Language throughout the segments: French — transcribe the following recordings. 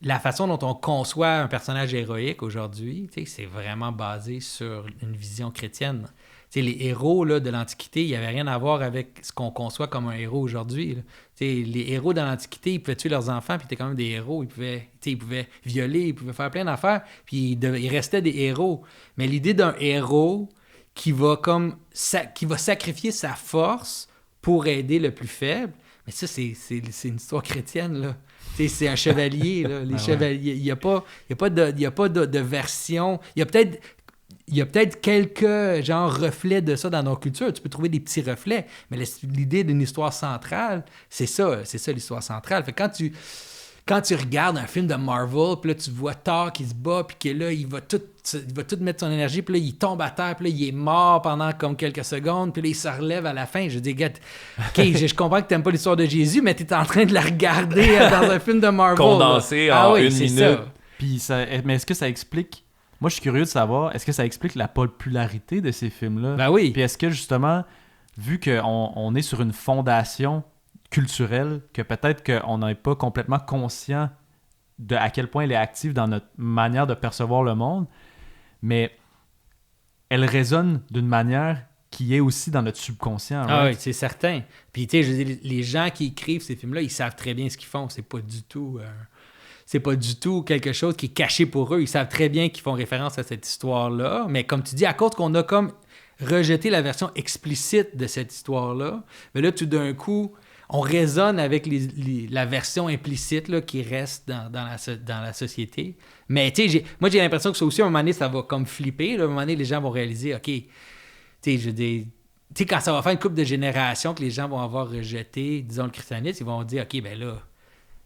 la façon dont on conçoit un personnage héroïque aujourd'hui, c'est vraiment basé sur une vision chrétienne. Les héros là, de l'Antiquité, il n'y avait rien à voir avec ce qu'on conçoit comme un héros aujourd'hui. Là. Les héros de l'Antiquité, ils pouvaient tuer leurs enfants, puis ils étaient quand même des héros. Ils pouvaient violer, ils pouvaient faire plein d'affaires, puis ils restaient des héros. Mais l'idée d'un héros qui va sacrifier sa force pour aider le plus faible, mais ça, c'est une histoire chrétienne, là. C'est un chevalier, là. Les chevaliers, il n'y a pas de version. Il y a peut-être quelques reflets de ça dans nos cultures. Tu peux trouver des petits reflets, mais l'idée d'une histoire centrale, c'est ça l'histoire centrale. Fait que quand tu regardes un film de Marvel, puis là, tu vois Thor qui se bat, puis que là, il va tout mettre son énergie, puis là, il tombe à terre, puis là, il est mort pendant comme quelques secondes, puis là, il se relève à la fin. Je dis, gars, OK, je comprends que t'aimes pas l'histoire de Jésus, mais t'es en train de la regarder dans un film de Marvel. Condensé en une minute. Ça. Puis mais est-ce que ça explique... Moi, je suis curieux de savoir, est-ce que ça explique la popularité de ces films-là? Ben oui. Puis est-ce que, justement, vu qu'on est sur une fondation culturelle, que peut-être qu'on n'est pas complètement conscient de à quel point elle est active dans notre manière de percevoir le monde, mais elle résonne d'une manière qui est aussi dans notre subconscient. Ah right? oui, c'est certain. Puis, tu sais, je veux dire, les gens qui écrivent ces films-là, ils savent très bien ce qu'ils font. C'est pas du tout quelque chose qui est caché pour eux. Ils savent très bien qu'ils font référence à cette histoire-là. Mais comme tu dis, à cause qu'on a comme rejeté la version explicite de cette histoire-là, mais là, tout d'un coup, on résonne avec la version implicite là, qui reste dans la société. Mais tu sais, moi, j'ai l'impression que ça aussi, à un moment donné, ça va comme flipper. Là. À un moment donné, les gens vont réaliser, OK, tu sais, tu sais, quand ça va faire une couple de générations que les gens vont avoir rejeté, disons, le christianisme, ils vont dire, OK, ben là,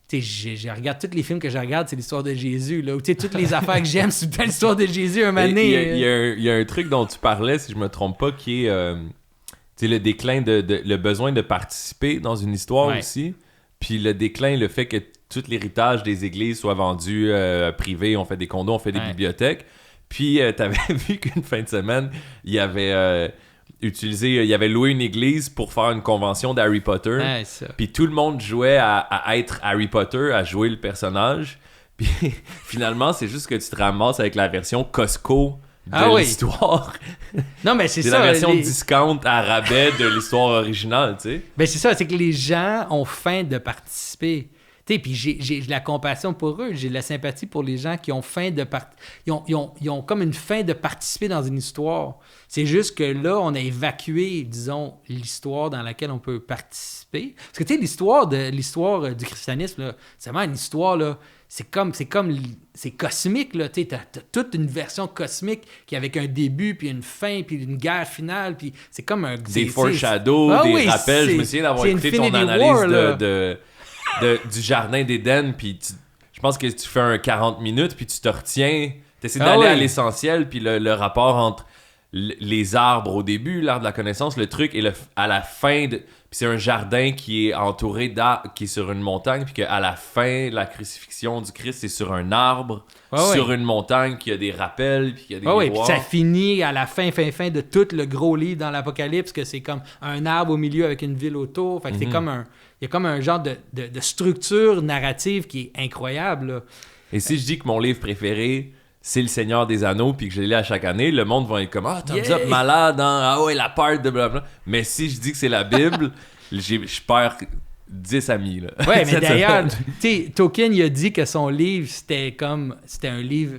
tu sais, je regarde tous les films que je regarde, c'est l'histoire de Jésus, là. Ou tu sais, toutes les affaires que j'aime, c'est l'histoire de Jésus, un moment donné. Il y a un truc dont tu parlais, si je me trompe pas, qui est le déclin le besoin de participer dans une histoire aussi. Puis le déclin, le fait que tout l'héritage des églises soit vendu privé, on fait des condos, on fait des bibliothèques. Puis t'avais vu qu'une fin de semaine, il y avait il avait loué une église pour faire une convention d'Harry Potter. Puis tout le monde jouait à être Harry Potter, à jouer le personnage. Puis finalement, c'est juste que tu te ramasses avec la version Costco de l'histoire. Non, mais c'est ça. La version discount à rabais de l'histoire originale, tu sais. Ben c'est ça, c'est que les gens ont faim de participer. Tu sais, puis j'ai de la compassion pour eux, j'ai de la sympathie pour les gens qui ont faim de ils ont comme une faim de participer dans une histoire. C'est juste que là, on a évacué, disons, l'histoire dans laquelle on peut participer. Parce que tu sais, l'histoire du christianisme, là, c'est vraiment une histoire, là, c'est cosmique, là, tu sais, t'as toute une version cosmique qui avec un début, puis une fin, puis une guerre finale, puis c'est comme un... Des foreshadows, des rappels. Je me souviens d'avoir écouté ton analyse du Jardin d'Éden, puis je pense que tu fais un 40 minutes, puis tu te retiens, tu essaies d'aller à l'essentiel, puis le rapport entre les arbres au début, l'arbre de la connaissance, le truc, et à la fin, puis c'est un jardin qui est entouré d'arbres, qui est sur une montagne, puis qu'à la fin, la crucifixion du Christ, c'est sur un arbre, sur une montagne, qui a des rappels, puis il y a des miroirs. Puis ça finit à la fin de tout le gros livre dans l'Apocalypse, que c'est comme un arbre au milieu avec une ville autour, fait que c'est comme il y a comme un genre de structure narrative qui est incroyable, là. Et si je dis que mon livre préféré, c'est Le Seigneur des Anneaux, puis que je l'ai à chaque année, le monde va être comme « Ah, Thumbs Up malade, hein? Ah ouais, la part de blablabla. » Mais si je dis que c'est la Bible, je perds 10 amis, là. Ouais, mais d'ailleurs, tu sais, Tolkien, il a dit que son livre, c'était un livre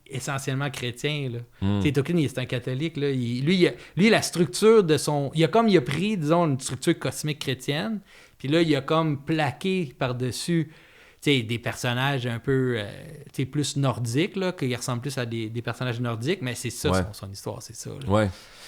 essentiellement chrétien, là. Tu sais, Tolkien, c'est un catholique, là. Lui, la structure de son... Il a pris, disons, une structure cosmique chrétienne, puis là, il a comme plaqué par-dessus... des personnages un peu plus nordiques, là, qui ressemblent plus à des personnages nordiques, mais c'est ça son histoire, c'est ça. Là. Ouais.